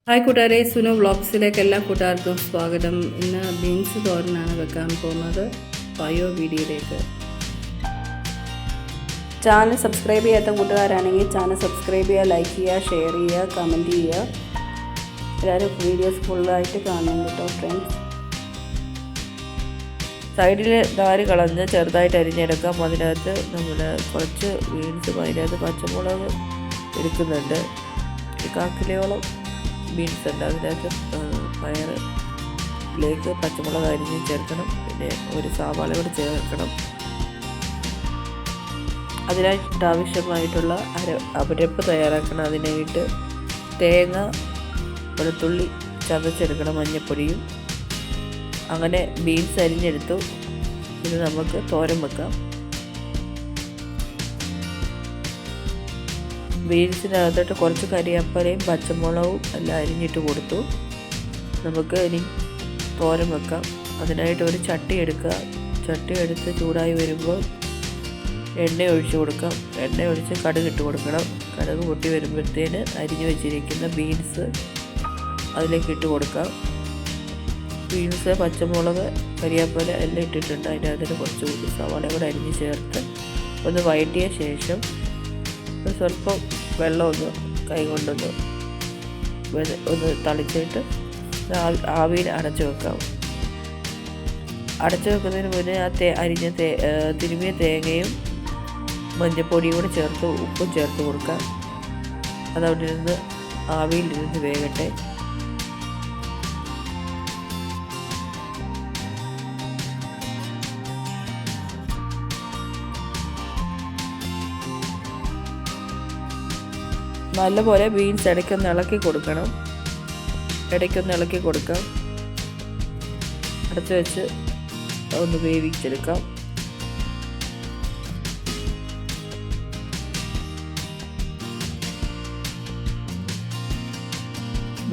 Hi കൂട്ടുകാരെ, സുനു വ്ളോഗ്സിലേക്ക് എല്ലാ കൂട്ടുകാർക്കും സ്വാഗതം. ഇന്ന് ബീൻസ് തോരനാണ് വെക്കാൻ പോകുന്നത്. പയോ വീഡിയോയിലേക്ക്. ചാനൽ സബ്സ്ക്രൈബ് ചെയ്യാത്ത കൂട്ടുകാരാണെങ്കിൽ ചാനൽ സബ്സ്ക്രൈബ് ചെയ്യുക, ലൈക്ക് ചെയ്യുക, ഷെയർ ചെയ്യുക, കമൻറ്റ് ചെയ്യുക. എല്ലാവരും വീഡിയോസ് ഫുള്ളായിട്ട് കാണണം കേട്ടോ ഫ്രണ്ട്സ്. സൈഡിൽ നാര് കളഞ്ഞ് ചെറുതായിട്ട് അരിഞ്ഞെടുക്കാം. അതിനകത്ത് നമ്മൾ കുറച്ച് ബീൻസും അതിനകത്ത് പച്ചമുളക് എടുക്കുന്നുണ്ട്. 1/4 കിലോയോളം ബീൻസ് ഉണ്ട്. അതിനകത്ത് പയറിലേക്ക് പച്ചമുളക് അരിഞ്ഞ് ചേർക്കണം. പിന്നെ ഒരു സവാള കൂടെ ചേർക്കണം. അതിനായിട്ട് ആവശ്യമായിട്ടുള്ള അരപ്പ് തയ്യാറാക്കണം. അതിനായിട്ട് തേങ്ങ, വെളുത്തുള്ളി ചതച്ചെടുക്കണം, മഞ്ഞൾപ്പൊടിയും. അങ്ങനെ ബീൻസ് അരിഞ്ഞെടുത്തു. ഇത് നമുക്ക് തോരൻ വെക്കാം. ബീൻസിനകത്തോട്ട് കുറച്ച് കരിയാപ്പലയും പച്ചമുളകും എല്ലാം അരിഞ്ഞിട്ട് കൊടുത്തു. നമുക്ക് ഇനി തോരൻ വെക്കാം. അതിനായിട്ട് ഒരു ചട്ടി എടുക്കുക. ചട്ടി എടുത്ത് ചൂടായി വരുമ്പോൾ എണ്ണ ഒഴിച്ച് കൊടുക്കാം. എണ്ണ ഒഴിച്ച് കടുക് ഇട്ട് കൊടുക്കണം. കടുക് പൊട്ടി വരുമ്പോഴത്തേന് അരിഞ്ഞു വെച്ചിരിക്കുന്ന ബീൻസ് അതിലേക്ക് ഇട്ട് കൊടുക്കാം. ബീൻസ്, പച്ചമുളക്, കരിയാപ്പല എല്ലാം ഇട്ടിട്ടുണ്ട്. അതിനകത്ത് കുറച്ച് സവാള കൂടെ അരിഞ്ഞ് ചേർത്ത് ഒന്ന് വഴറ്റിയ ശേഷം സ്വല്പം വെള്ളം കൈ കൊണ്ടൊന്ന് തളിച്ചിട്ട് ആവിയിൽ അടച്ചു വെക്കാം. അടച്ചു വെക്കുന്നതിന് മുന്നേ അരിഞ്ഞ തിരുമിയ തേങ്ങയും മഞ്ഞൾപ്പൊടിയും കൂടെ ചേർത്ത് ഉപ്പും ചേർത്ത് കൊടുക്കാം. അതവിടെ നിന്ന് ആവിയിലിരുന്ന് വേകട്ടെ. നല്ലപോലെ ബീൻസ് ഇടയ്ക്കൊന്ന് ഇളക്കി കൊടുക്കണം. അടച്ചു വെച്ച് ഒന്ന് വേവിച്ചെടുക്കാം.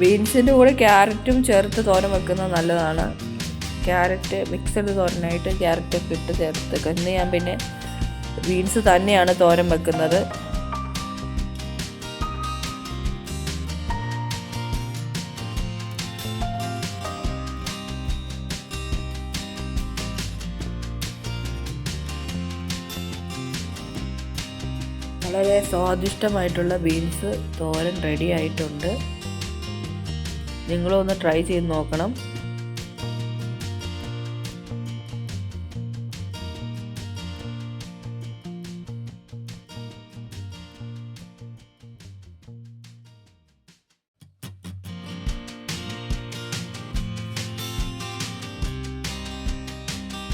ബീൻസിൻ്റെ കൂടെ ക്യാരറ്റും ചേർത്ത് തോരൻ വെക്കുന്നത് നല്ലതാണ്. ക്യാരറ്റ് മിക്സഡ് തോരനായിട്ട് ക്യാരറ്റൊക്കെ ഇട്ട് ചേർത്ത് ഇന്ന് ഞാൻ പിന്നെ ബീൻസ് തന്നെയാണ് തോരൻ വെക്കുന്നത്. വളരെ സ്വാദിഷ്ടമായിട്ടുള്ള ബീൻസ് തോരൻ റെഡി ആയിട്ടുണ്ട്. നിങ്ങളൊന്ന് ട്രൈ ചെയ്ത് നോക്കണം.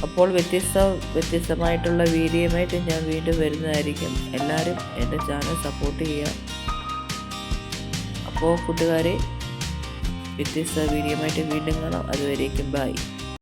അപ്പോൾ വ്യത്യസ്തമായിട്ടുള്ള വീഡിയോയുമായിട്ട് ഞാൻ വീണ്ടും വരുന്നതായിരിക്കും. എല്ലാവരും എൻ്റെ ചാനൽ സപ്പോർട്ട് ചെയ്യുക. അപ്പോൾ കൂട്ടുകാരെ, വ്യത്യസ്ത വീഡിയോയുമായിട്ട് വീണ്ടും കാണാം. അതുവരേക്കും ബൈ.